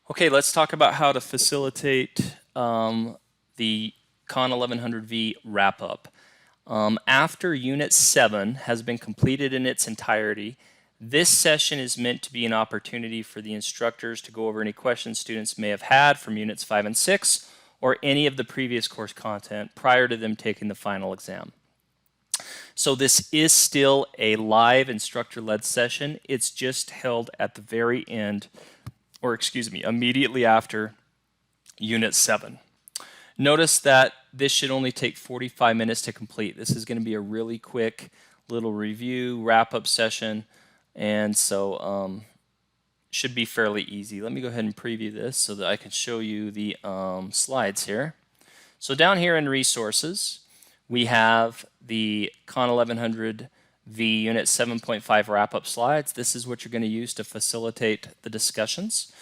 Okay, let's talk about how to facilitate the Con 1100V wrap-up. After Unit 7 has been completed in its entirety, this session is meant to be an opportunity for the instructors to go over any questions students may have had from Units 5 and 6 or any of the previous course content prior to them taking the final exam. So this is still a live instructor-led session. It's just held at the very end, or excuse me, immediately after Unit 7. Notice that this should only take 45 minutes to complete. This is going to be a really quick little review, wrap-up session, and so should be fairly easy. Let me go ahead and preview this so that I can show you the slides here. So down here in Resources, we have the Con 1100V Unit 7.5 wrap-up slides. This is what you're going to use to facilitate the discussions.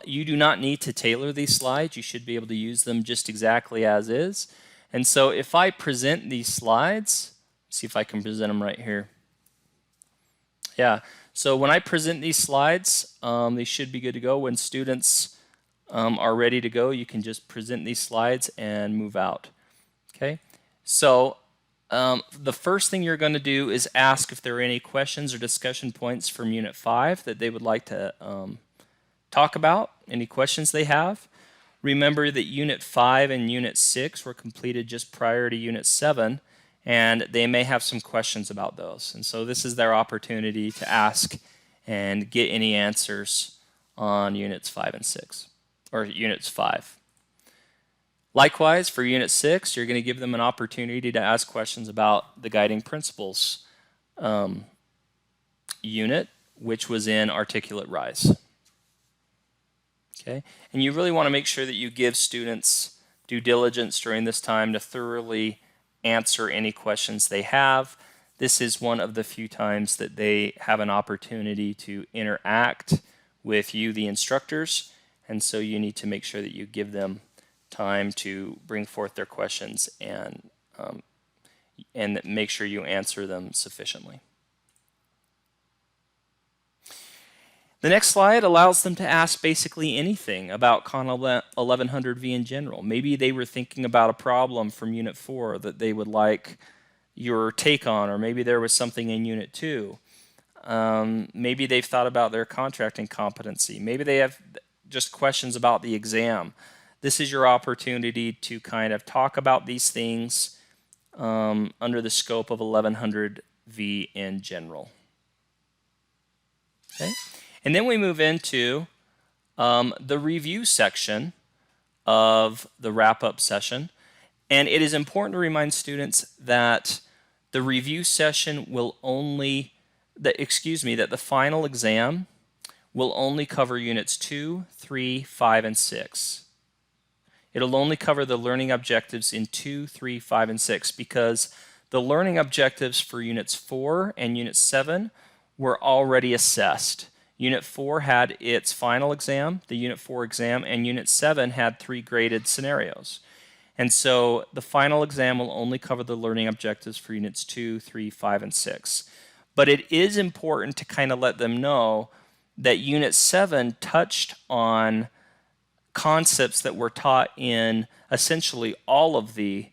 You do not need to tailor these slides. You should be able to use them just exactly as is. And so if I present these slides, see if I can present them right here. Yeah, so when I present these slides, they should be good to go. When students are ready to go, you can just present these slides and move out. Okay, so the first thing you're going to do is ask if there are any questions or discussion points from Unit 5 that they would like to talk about, any questions they have. Remember that Unit 5 and Unit 6 were completed just prior to Unit 7, and they may have some questions about those. And so this is their opportunity to ask and get any answers on Units 5 and 6, or Units 5. Likewise, for Unit 6, you're going to give them an opportunity to ask questions about the guiding principles unit, which was in Articulate Rise. Okay, and you really want to make sure that you give students due diligence during this time to thoroughly answer any questions they have. This is one of the few times that they have an opportunity to interact with you, the instructors, and so you need to make sure that you give them time to bring forth their questions and make sure you answer them sufficiently. The next slide allows them to ask basically anything about Con 1100V in general. Maybe they were thinking about a problem from Unit 4 that they would like your take on, or maybe there was something in Unit 2. Maybe they've thought about their contracting competency. Maybe they have just questions about the exam. This is your opportunity to kind of talk about these things under the scope of 1100V in general. Okay. And then we move into the review section of the wrap-up session. And it is important to remind students that the review session will only, that the final exam will only cover Units 2, 3, 5, and 6. It'll only cover the learning objectives in 2, 3, 5, and 6 because the learning objectives for Units 4 and Unit 7 were already assessed. Unit 4 had its final exam, the Unit 4 exam, and Unit 7 had 3 graded scenarios. And so the final exam will only cover the learning objectives for Units 2, 3, 5, and 6. But it is important to kind of let them know that Unit 7 touched on concepts that were taught in essentially all of the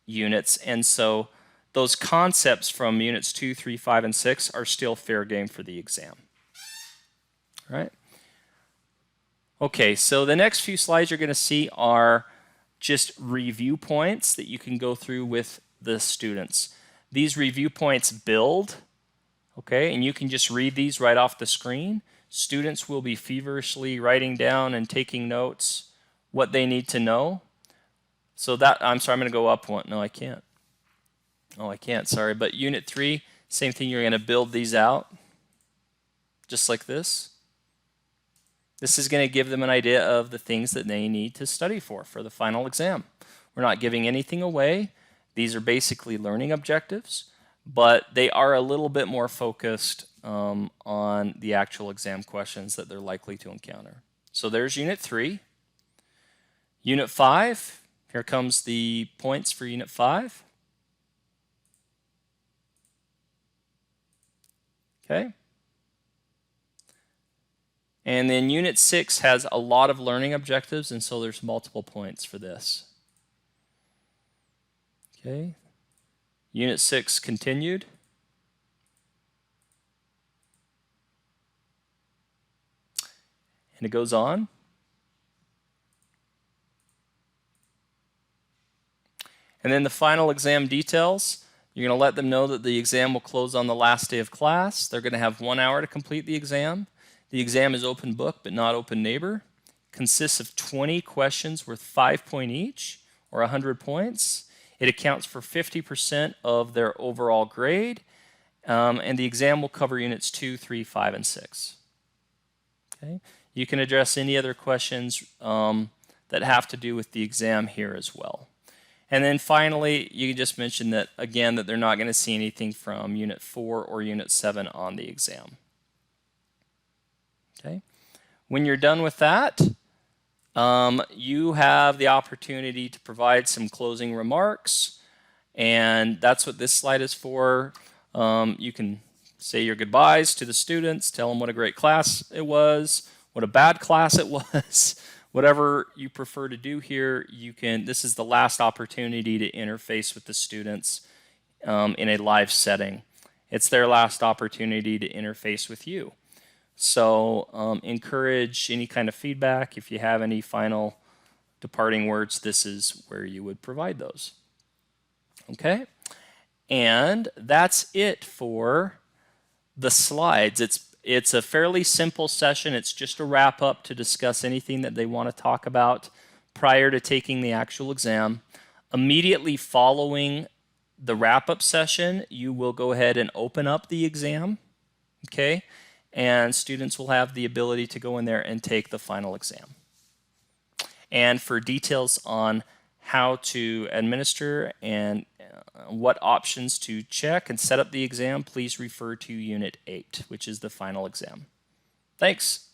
units, and so those concepts from Units 2, 3, 5, and 6 are still fair game for the exam. All right? Okay, so the next few slides you're going to see are just review points that you can go through with the students. These review points build, okay, and you can just read these right off the screen. Students will be feverishly writing down and taking notes what they need to know. So that, I'm sorry, I'm going to go up one. No, I can't. Oh, I can't, sorry. But Unit 3, same thing, you're going to build these out just like this. This is going to give them an idea of the things that they need to study for the final exam. We're not giving anything away. These are basically learning objectives, but they are a little bit more focused on the actual exam questions that they're likely to encounter. So there's Unit 3. Unit 5, here comes the points for Unit 5. Okay. And then Unit 6 has a lot of learning objectives, and so there's multiple points for this. Okay. Unit 6 continued. And it goes on. And then the final exam details. You're going to let them know that the exam will close on the last day of class. They're going to have 1 hour to complete the exam. The exam is open book but not open neighbor. Consists of 20 questions worth 5 points each, or 100 points. It accounts for 50% of their overall grade. And the exam will cover units 2, 3, 5, and 6. Okay. You can address any other questions that have to do with the exam here as well. And then finally, you just mentioned that, again, that they're not going to see anything from Unit 4 or Unit 7 on the exam. Okay. When you're done with that, you have the opportunity to provide some closing remarks, and that's what this slide is for. You can say your goodbyes to the students, tell them what a great class it was, what a bad class it was. Whatever you prefer to do here, you can. This is the last opportunity to interface with the students in a live setting. It's their last opportunity to interface with you. So encourage any kind of feedback. If you have any final departing words, this is where you would provide those. Okay? And that's it for the slides. It's a fairly simple session. It's just a wrap up to discuss anything that they want to talk about prior to taking the actual exam. Immediately following the wrap up session, you will go ahead and open up the exam, okay? And students will have the ability to go in there and take the final exam. And for details on how to administer and what options to check and set up the exam, please refer to Unit 8, which is the final exam. Thanks.